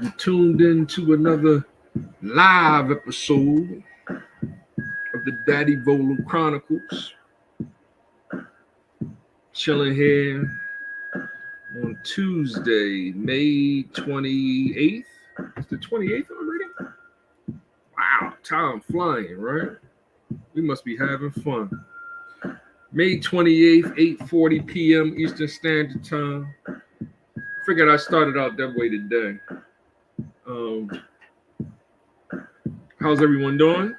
You tuned in to another live episode of the Daddy Volo Chronicles. Chilling here on Tuesday, May 28th. It's the 28th already? Wow, time flying, right? We must be having fun. May 28th, 8:40 p.m. Eastern Standard Time. Figured I started out that way today. How's everyone doing?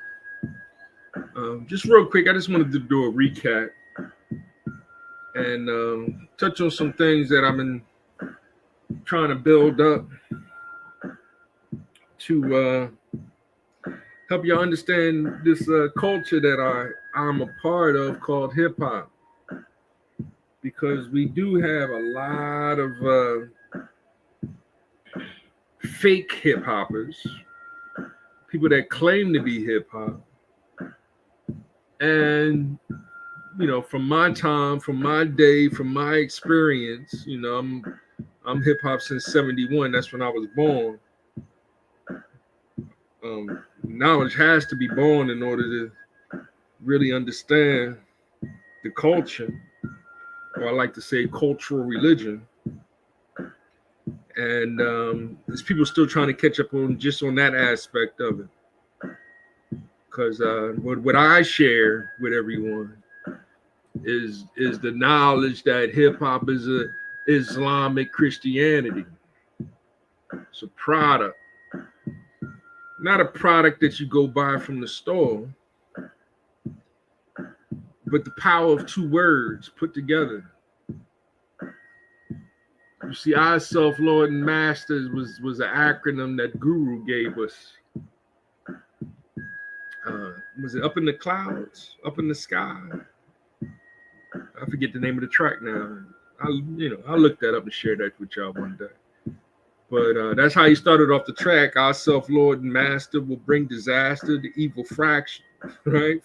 Just real quick, I just wanted to do a recap and touch on some things that I've been trying to build up to help you understand this culture that I'm a part of called hip hop. Because we do have a lot of fake hip hoppers, people that claim to be hip hop. And from my time, from my day, from my experience, I'm hip hop since '71. That's when I was born. Knowledge has to be born in order to really understand the culture, or I like to say cultural religion. And there's people still trying to catch up on that aspect of it. Because what I share with everyone is the knowledge that hip hop is a Islamic Christianity. It's a product, not a product that you go buy from the store, but the power of two words put together. You see, I, self, Lord, and Masters was an acronym that Guru gave us. Was it Up in the Clouds, Up in the Sky? I forget the name of the track now. I'll look that up and share that with y'all one day. But that's how he started off the track. Our self, Lord, and Master will bring disaster, the evil fraction, right?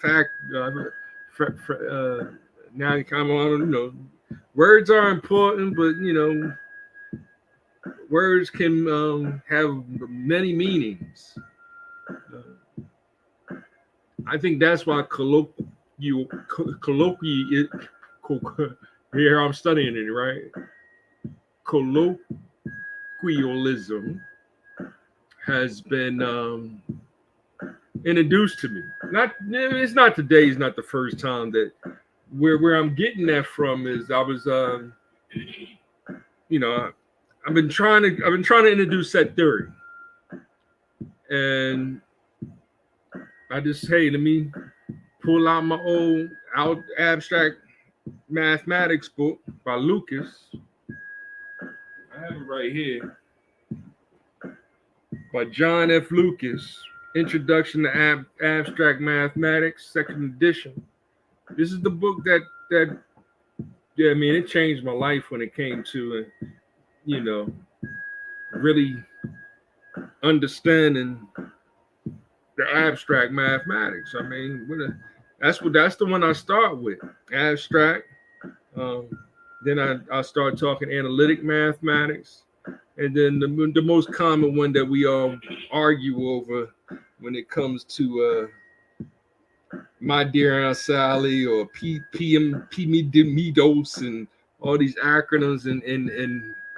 Now you come on, words are important, but words can have many meanings. I think that's why here I'm studying it, right? Colloquialism has been introduced to me. It's not today. It's not the first time that where I'm getting that from is I was I've been trying to introduce that theory, and I just let me pull out my old abstract mathematics book by Lucas. I have it right here, by John F. Lucas, Introduction to Abstract Mathematics, second edition. This is the book that it changed my life when it came to really understanding the abstract mathematics. I mean, that's the one I start with, abstract. Then I start talking analytic mathematics, and then the most common one that we all argue over when it comes to my dear Aunt Sally or PMDOS and all these acronyms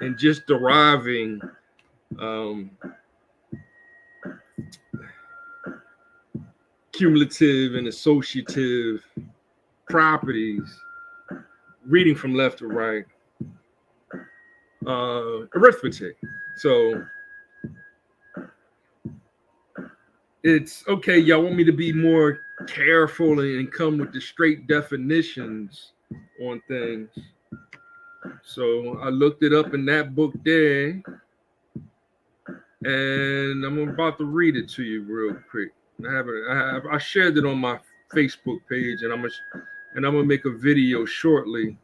and just deriving cumulative and associative properties, reading from left to right, arithmetic. So it's okay, y'all want me to be more careful and come with the straight definitions on things. So I looked it up in that book there, and I'm about to read it to you real quick. I shared it on my Facebook page, and I'm gonna make a video shortly,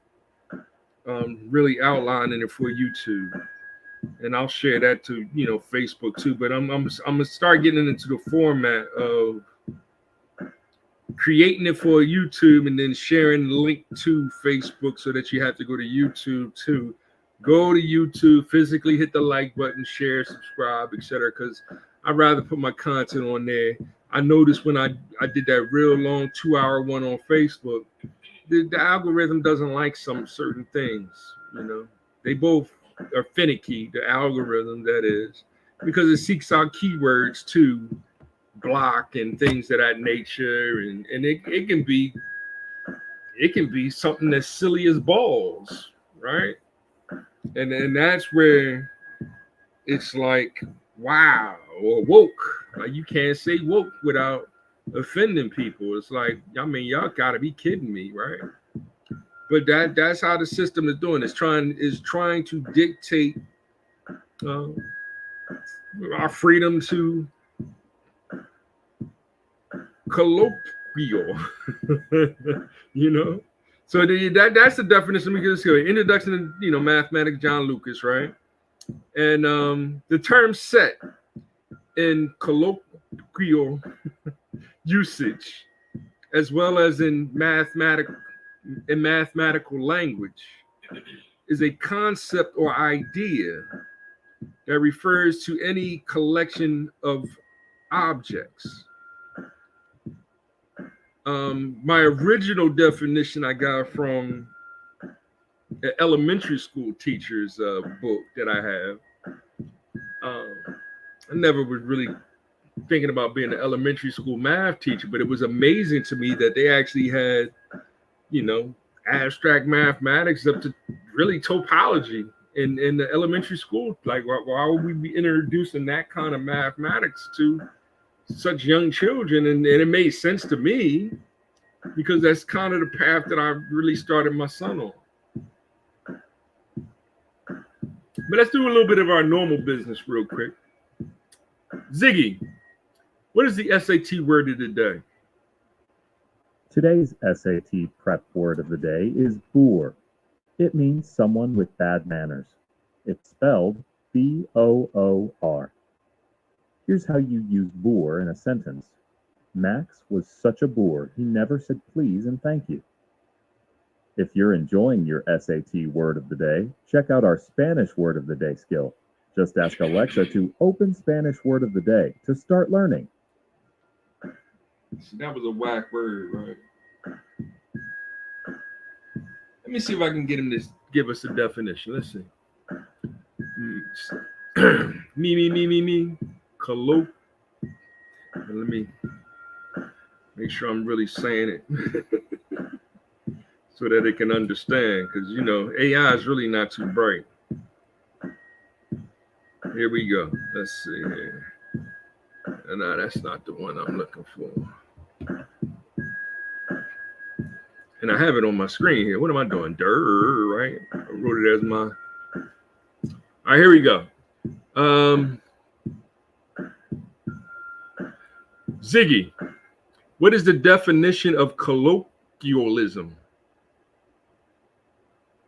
really outlining it for YouTube, and I'll share that to Facebook too. But I'm gonna start getting into the format of creating it for YouTube and then sharing the link to Facebook so that you have to go to YouTube too. go to YouTube, physically hit the like button, share, subscribe, etc. Because I'd rather put my content on there. I noticed when I did that real long 2-hour one on Facebook, the algorithm doesn't like some certain things. You know, they both are finicky. The algorithm, that is, because it seeks out keywords to block and things of that nature, and it can be something as silly as balls, right? And that's where it's like, wow, or woke. Like, you can't say woke without offending people. It's like, I mean, y'all gotta be kidding me, right? But that's how the system is doing. It's trying to dictate uh, our freedom to colloquial, you know. So that's the definition. Because introduction to mathematics, John Lucas, right? And the term set in colloquial usage, as well as in mathematical language, is a concept or idea that refers to any collection of objects. My original definition I got from an elementary school teacher's book that I have. I never was really thinking about being an elementary school math teacher, but it was amazing to me that they actually had, abstract mathematics up to really topology in the elementary school. Like, why would we be introducing that kind of mathematics to such young children? And it made sense to me, because that's kind of the path that I really started my son on. But let's do a little bit of our normal business real quick. Ziggy, what is the SAT word of the day? Today's SAT prep word of the day is boor. It means someone with bad manners. It's spelled B-O-O-R. Here's how you use boor in a sentence. Max was such a boor, he never said please and thank you. If you're enjoying your SAT word of the day, check out our Spanish word of the day skill. Just ask Alexa to open Spanish word of the day to start learning. That was a whack word, right? Let me see if I can get him to give us a definition. Let's see. Me. Colloquial. Let me make sure I'm really saying it so that it can understand, because AI is really not too bright. Here we go. Let's see here. No, that's not the one I'm looking for. And I have it on my screen here. What am I doing? Right? I wrote it as my. All right, here we go. Ziggy, what is the definition of colloquialism?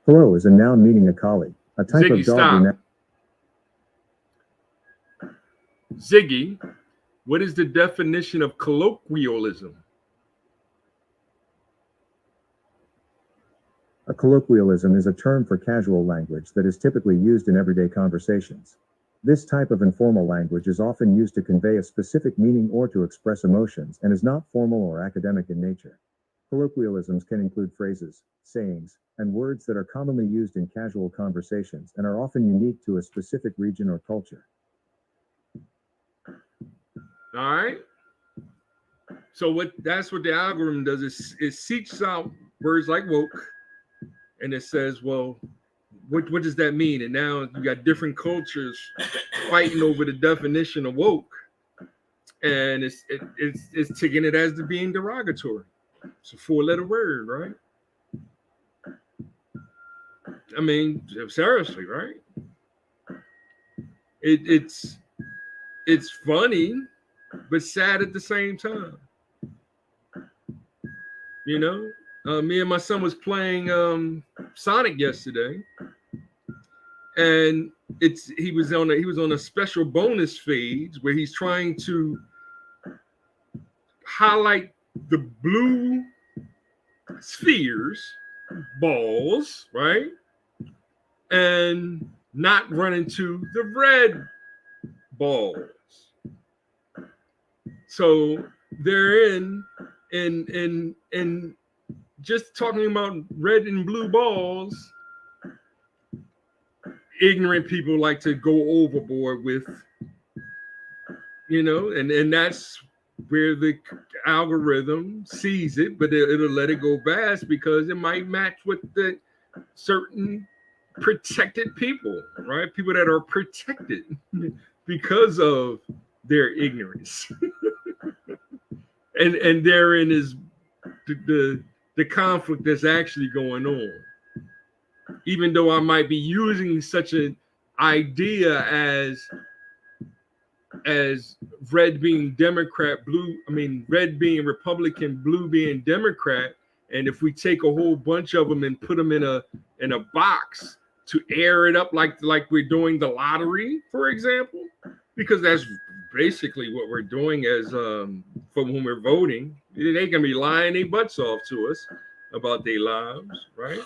Hello is a noun meaning a collie, a type Ziggy, of dog. Ziggy, what is the definition of colloquialism? A colloquialism is a term for casual language that is typically used in everyday conversations. This type of informal language is often used to convey a specific meaning or to express emotions and is not formal or academic in nature. Colloquialisms can include phrases, sayings, and words that are commonly used in casual conversations and are often unique to a specific region or culture. All right. So that's what the algorithm does. It seeks out words like woke, and it says, well, what does that mean? And now you got different cultures fighting over the definition of woke, and it's taking it as being derogatory. It's a 4-letter word, right? I mean, seriously, right? It's funny, but sad at the same time. Me and my son was playing Sonic yesterday, and he was on a special bonus phase where he's trying to highlight the blue spheres, balls, right? and not run into the red balls. So they're in just talking about red and blue balls. Ignorant people like to go overboard with, and that's where the algorithm sees it, but it'll let it go fast because it might match with the certain protected people, right? People that are protected because of their ignorance. and therein is the conflict that's actually going on. Even though I might be using such an idea as red being Democrat, red being Republican, blue being Democrat, and if we take a whole bunch of them and put them in a box to air it up like we're doing the lottery, for example, because that's basically what we're doing as for when we're voting. They can be lying their butts off to us about their lives, right?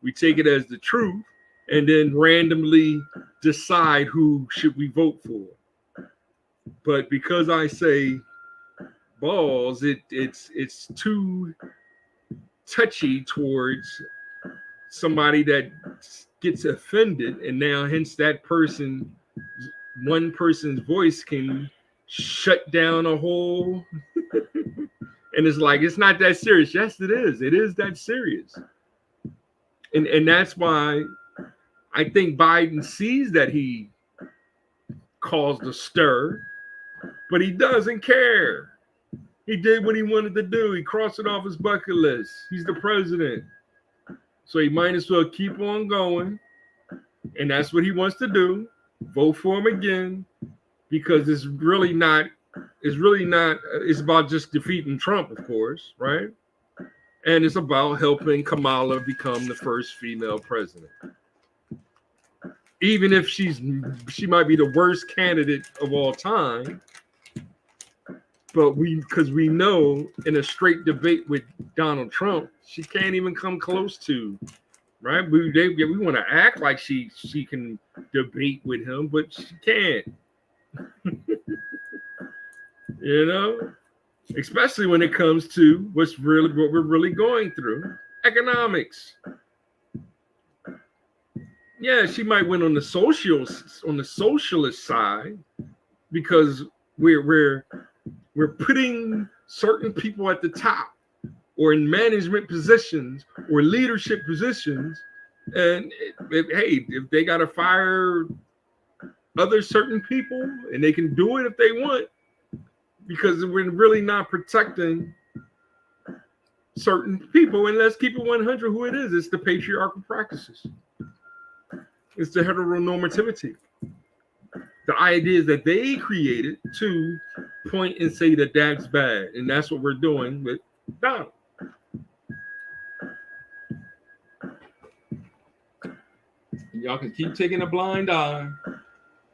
We take it as the truth and then randomly decide who should we vote for. But because I say balls, it's too touchy towards somebody that gets offended, and now hence one person's voice can shut down a whole. And it's like, it's not that serious. Yes, it is. It is that serious. And that's why I think Biden sees that he caused a stir, but he doesn't care. He did what he wanted to do. He crossed it off his bucket list. He's the president. So he might as well keep on going. And that's what he wants to do. Vote for him again, because it's about just defeating Trump, of course, right? And it's about helping Kamala become the first female president. Even if she might be the worst candidate of all time, but because we know in a straight debate with Donald Trump, she can't even come close to, right? We want to act like she can debate with him, but she can't. Especially when it comes to what we're really going through, economics. Yeah, she might win on the socialist side, because we're putting certain people at the top or in management positions or leadership positions, and if they got to fire other certain people, and they can do it if they want, because we're really not protecting certain people. And let's keep it 100 who it is. It's the patriarchal practices. It's the heteronormativity. The ideas that they created to point and say that that's bad. And that's what we're doing with Donald. Y'all can keep taking a blind eye.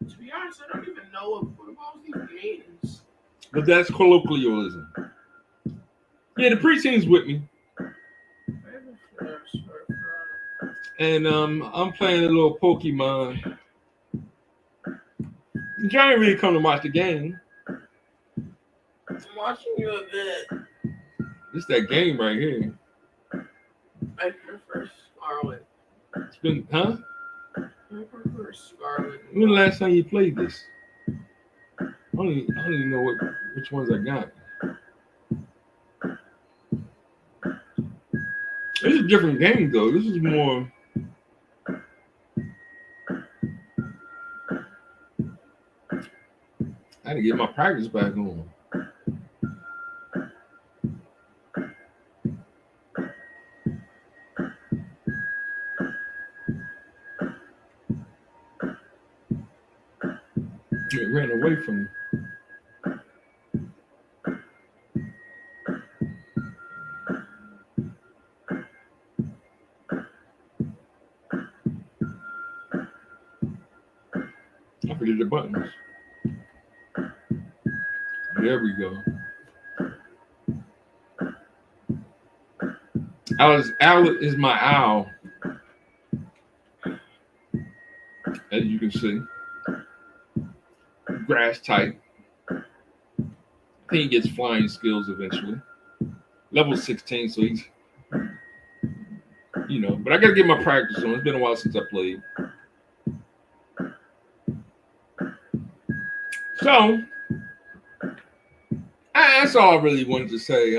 To be honest, I don't even know what football games. But that's colloquialism. Yeah, the preteen's with me. And I'm playing a little Pokemon. Johnny really come to watch the game. I'm watching you a bit. It's that game right here. I prefer Scarlet. It's been, huh? I prefer Scarlet. When the last time you played this? I don't even know which ones I got. This is a different game though. This is more. I had to get my practice back on. It ran away from me. I forget the buttons. There we go. Owl is my owl. as you can see. Grass type. I think he gets flying skills eventually. Level 16, so he's, but I gotta get my practice on. It's been a while since I played. So that's all I really wanted to say.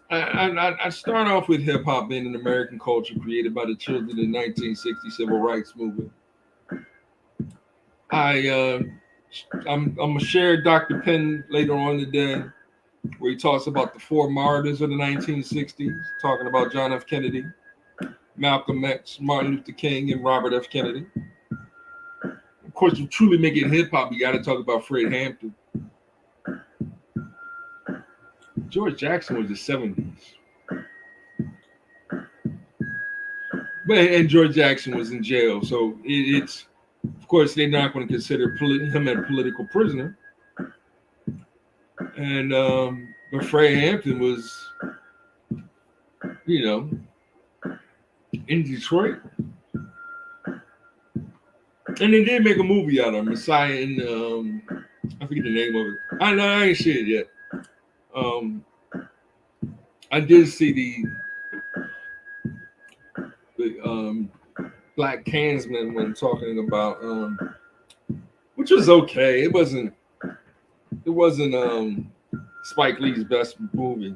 I start off with hip hop being an American culture created by the children of the 1960 civil rights movement. I'm gonna share Dr. Penn later on today, where he talks about the four martyrs of the 1960s, talking about John F. Kennedy, Malcolm X, Martin Luther King, and Robert F. Kennedy. Of course, to truly make it hip hop, you got to talk about Fred Hampton. George Jackson was the 70s. And George Jackson was in jail. So it's, of course, they're not going to consider him a political prisoner. And, but Fred Hampton was, in Detroit. And they did make a movie out of him, Messiah, and I forget the name of it. I ain't seen it yet. I did see the Black Klansman when talking about, which was okay. It wasn't Spike Lee's best movie.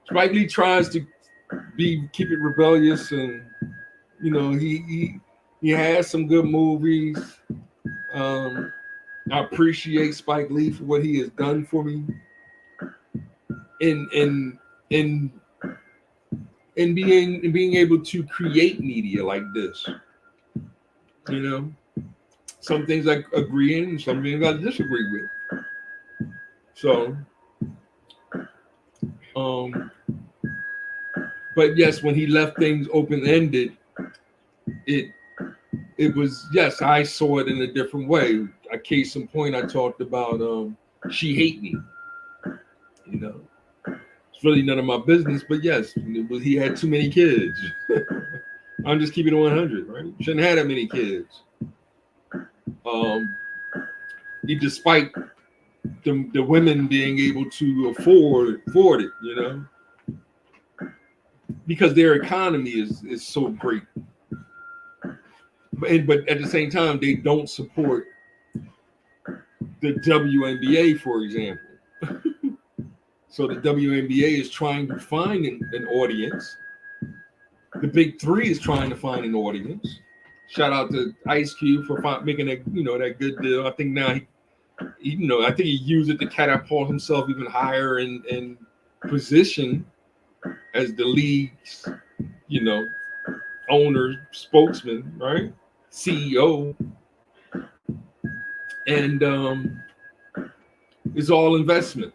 Spike Lee tries to keep it rebellious, and he has some good movies. I appreciate Spike Lee for what he has done for me in being able to create media like this. Some things I agree in, some things I disagree with. So, but yes, when he left things open-ended, it was, yes, I saw it in a different way. A case in point, I talked about She Hate Me. It's really none of my business, but yes, he had too many kids. I'm just keeping it 100, right? Shouldn't have that many kids. Despite the women being able to afford it, because their economy is so great. But at the same time, they don't support the WNBA, for example. So the WNBA is trying to find an audience. The Big Three is trying to find an audience. Shout out to Ice Cube for making that that good deal. I think now I think he used it to catapult himself even higher in position as the league's owner, spokesman, right? CEO. And it's all investment,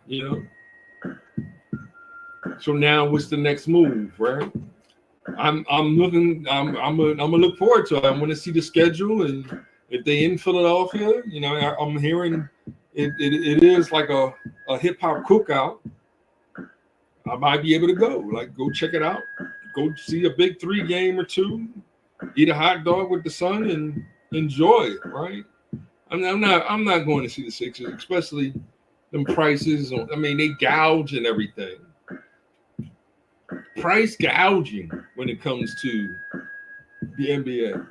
So now what's the next move, right? I'm gonna look forward to it. I'm gonna see the schedule, and if they in Philadelphia, I'm hearing it is like a hip hop cookout. I might be able to go check it out, go see a Big Three game or two, eat a hot dog with the son, and enjoy it, right? I'm not going to see the Sixers, especially them prices. I mean, they gouge and everything. Price gouging when it comes to the NBA.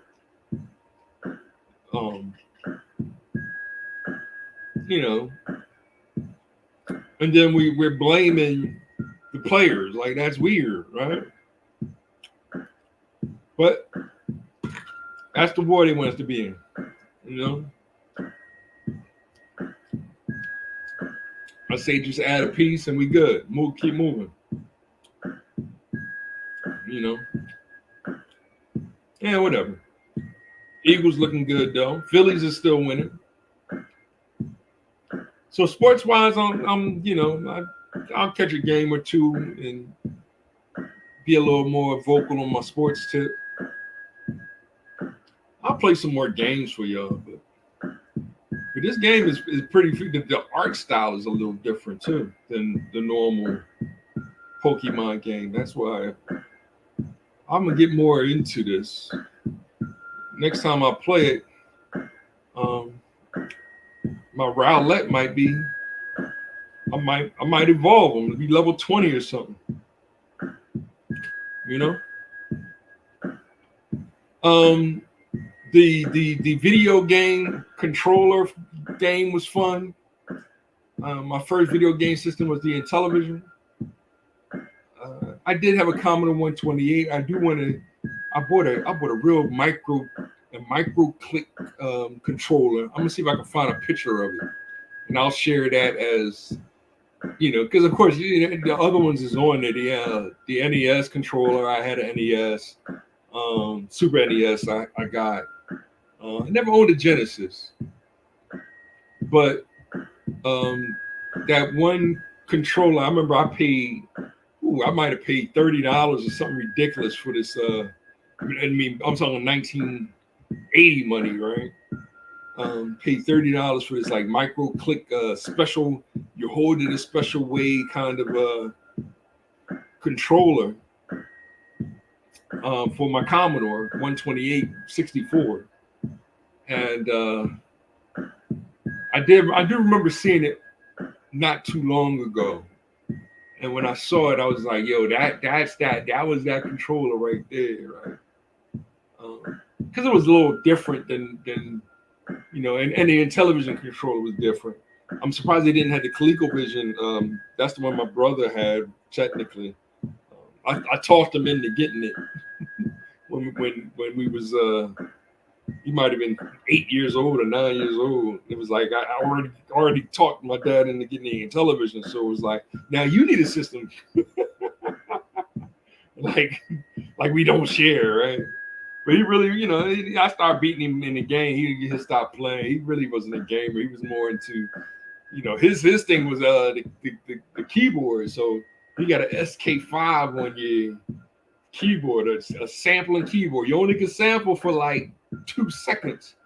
And then we're blaming the players. Like, that's weird, right? But that's the war they want us to be in, I say just add a piece and we good. Keep moving. Yeah, whatever. Eagles looking good though. Phillies is still winning. So sports wise, I'll catch a game or two and be a little more vocal on my sports tip. I'll play some more games for y'all, but this game is pretty. The art style is a little different too than the normal Pokemon game. That's why I'm gonna get more into this. next time I play it, my roulette might be, I might evolve them to be level 20 or something. You know? The video game controller game was fun. My first video game system was the Intellivision. I did have a Commodore 128. I bought a real micro click controller. I'm gonna see if I can find a picture of it, and I'll share that as, because of course the other ones is on there. The NES controller. I had an NES, Super NES. I got. I never owned a Genesis, but that one controller, I remember I paid. I might have paid $30 or something ridiculous for this. I mean, I'm talking 1980 money, right? Paid $30 for this like micro click special. You hold it a special way kind of controller for my Commodore 128 64, and I do remember seeing it not too long ago. And when I saw it, I was like, "Yo, that was that controller right there, right?" Because it was a little different than and the Intellivision controller was different. I'm surprised they didn't have the ColecoVision. That's the one my brother had technically. I talked him into getting it when we was he might have been 8 years old or 9 years old. It was like I already talked my dad into getting the Intellivision, so it was like, now you need a system like we don't share, right? But he really, I started beating him in the game. He stopped playing. He really wasn't a gamer. He was more into, his thing was the keyboard. So he got an SK5 on your keyboard, a sampling keyboard. You only can sample for like 2 seconds,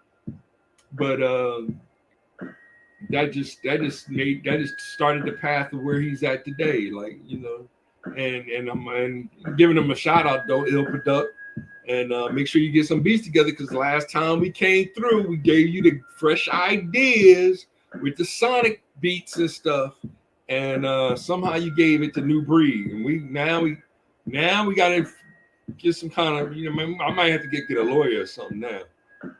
but that just started the path of where he's at today. Like, and I'm giving him a shout out though, Il Product. And make sure you get some beats together, because the last time we came through, we gave you the fresh ideas with the sonic beats and stuff, and somehow you gave it to New Breed, and we got to get some kind of, I might have to get a lawyer or something now,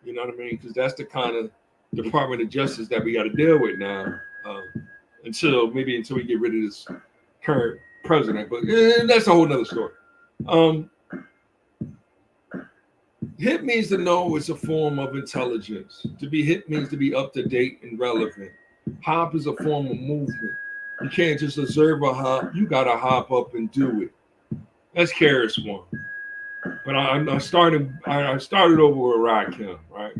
you know what I mean? Because that's the kind of Department of Justice that we got to deal with now, until we get rid of this current president. But that's a whole nother story. Hip means to know is a form of intelligence. To be hip means to be up to date and relevant. Hop is a form of movement. You can't just observe a hop. You got to hop up and do it. That's KRS-One. But I started over with Rakim, right?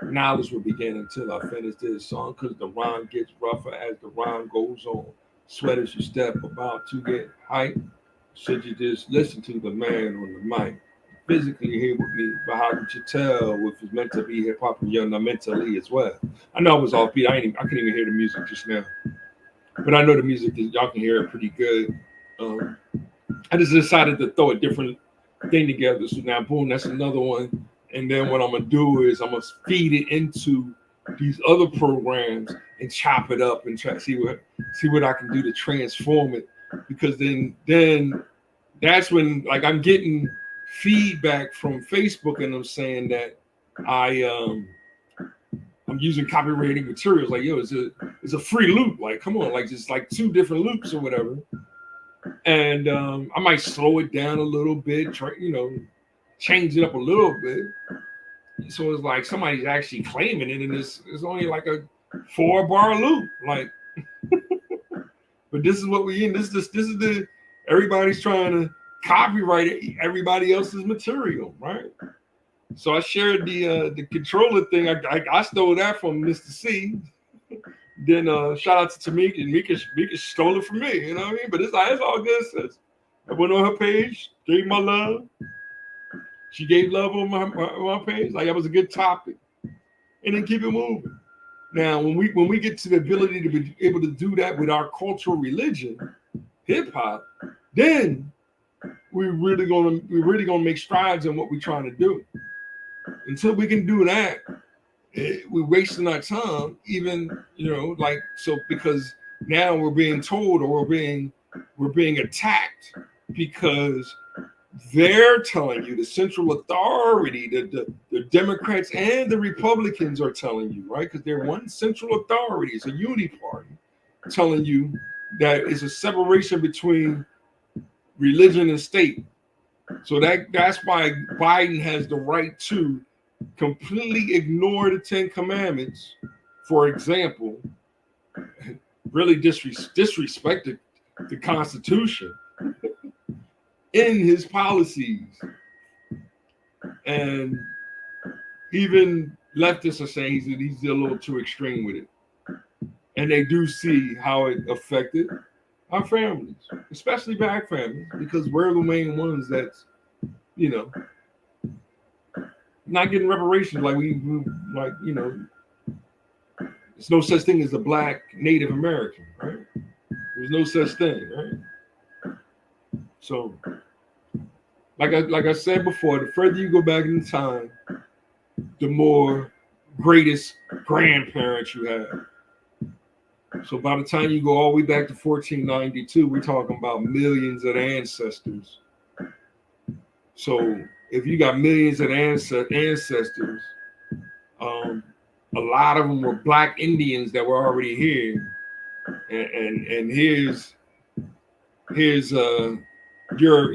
Knowledge will begin until I finish this song, because the rhyme gets rougher as the rhyme goes on. Sweat as you step about to get hype. Should you just listen to the man on the mic? Physically here with me, but how could you tell if it's meant to be hip hop and you're not mentally as well? I know I was offbeat. I couldn't even hear the music just now, but I know the music, y'all can hear it pretty good. I just decided to throw a different thing together. So now, boom, that's another one. And then what I'm gonna do is I'm gonna feed it into these other programs and chop it up and try to see what I can do to transform it. Because then that's when, like, I'm getting feedback from Facebook, and I'm saying that I'm using copyrighted materials. Like, yo, it's a free loop. Like, come on, like just like 2 different loops or whatever. And I might slow it down a little bit, change it up a little bit. So it's like somebody's actually claiming it, and it's only like a 4-bar loop. Like, but this is what we in. This is the everybody's trying to copyright everybody else's material, right? So I shared the controller thing. I stole that from Mr. C. Then shout out to Tamika, and Mika stole it from me. You know what I mean? But it's all good, sis. I went on her page, gave my love. She gave love on my page. Like, that was a good topic, and then keep it moving. Now, when we get to the ability to be able to do that with our cultural religion, hip hop, then we're really gonna make strides in what we're trying to do. Until we can do that, we're wasting our time. Even like so because now we're being told or we're being attacked because they're telling you the central authority, the Democrats and the Republicans are telling you, right? Because they're one central authority, it's a unity party, telling you that it's a separation between religion and state. So that's why Biden has the right to completely ignore the Ten Commandments, for example, really disrespected the Constitution in his policies. And even leftists are saying he's a little too extreme with it. And they do see how it affected our families, especially black families, because we're the main ones that's, not getting reparations like there's no such thing as a black Native American, right? There's no such thing, right? So, like I said before, the further you go back in time, the more greatest grandparents you have. So by the time you go all the way back to 1492, we're talking about millions of ancestors. So if you got millions of ancestors, a lot of them were black Indians that were already here, and here's your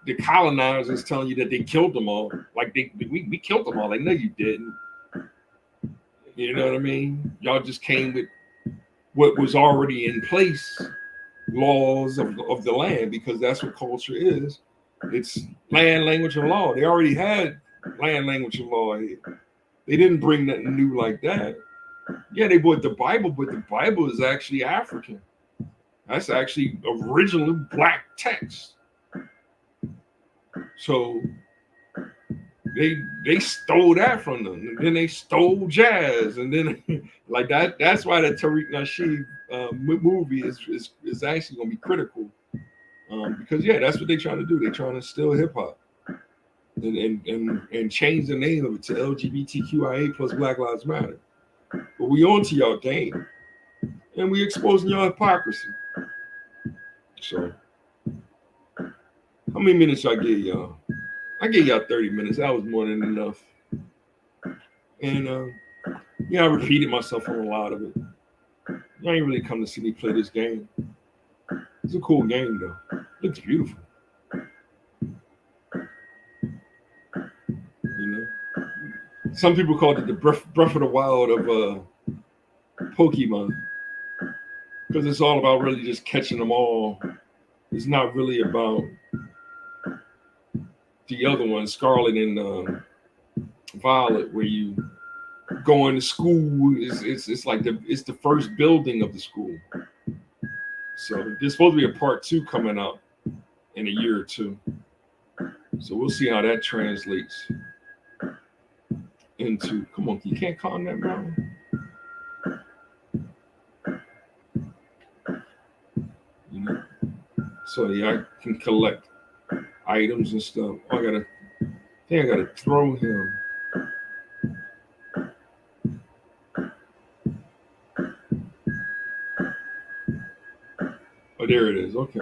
the colonizers telling you that they killed them all, like we killed them all. Like, no, you didn't. You know what I mean? Y'all just came with what was already in place, laws of the land, because that's what culture is. It's land, language, and law. They already had land, language, and law here. They didn't bring nothing new like that. Yeah, they brought the Bible, but the Bible is actually African. That's actually original black text. So they stole that from them, and then they stole jazz, and then like that. That's why the Tariq Nasheed movie is actually going to be critical, because that's what they're trying to do. They're trying to steal hip hop and change the name of it to LGBTQIA plus Black Lives Matter. But we on to y'all game, and we exposing y'all hypocrisy. So, how many minutes I gave y'all? I gave y'all 30 minutes. That was more than enough. And I repeated myself on a lot of it. Y'all ain't really come to see me play this game. It's a cool game though. It looks beautiful. Some people call it the Breath of the Wild of Pokemon, because it's all about really just catching them all. It's not really about the other one, Scarlet and Violet, where you go into school. It's like it's the first building of the school. So there's supposed to be a part 2 coming out in a year or two. So we'll see how that translates into. Come on, you can't calm that down. So I can collect items and stuff. I think I gotta throw him. Oh, there it is. Okay.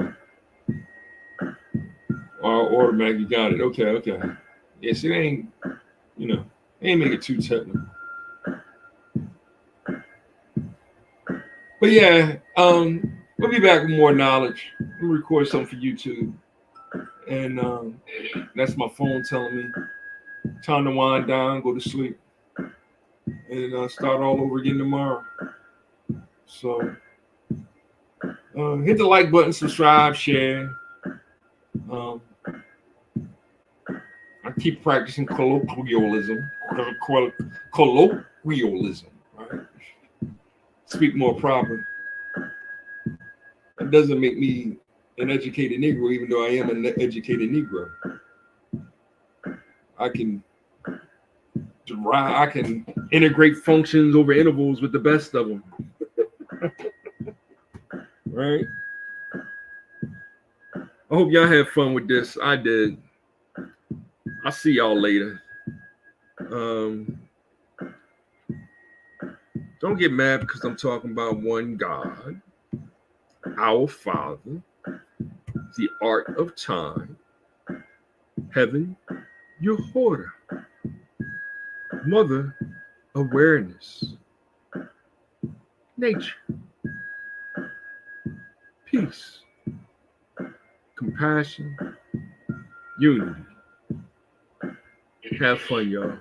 Automatic, you got it. Okay. Yes, it ain't. They ain't make it too technical. But we'll be back with more knowledge. We'll record something for YouTube. And that's my phone telling me time to wind down, go to sleep, and start all over again tomorrow. So hit the like button, subscribe, share. I keep practicing colloquialism, right? Speak more proper. That doesn't make me an educated Negro, even though I am an educated Negro. I can integrate functions over intervals with the best of them. Right? I hope y'all had fun with this. I did. I'll see y'all later. Don't get mad because I'm talking about one God, our Father, the art of time, heaven, your hoarder, mother, awareness, nature, peace, compassion, unity. Have fun, y'all.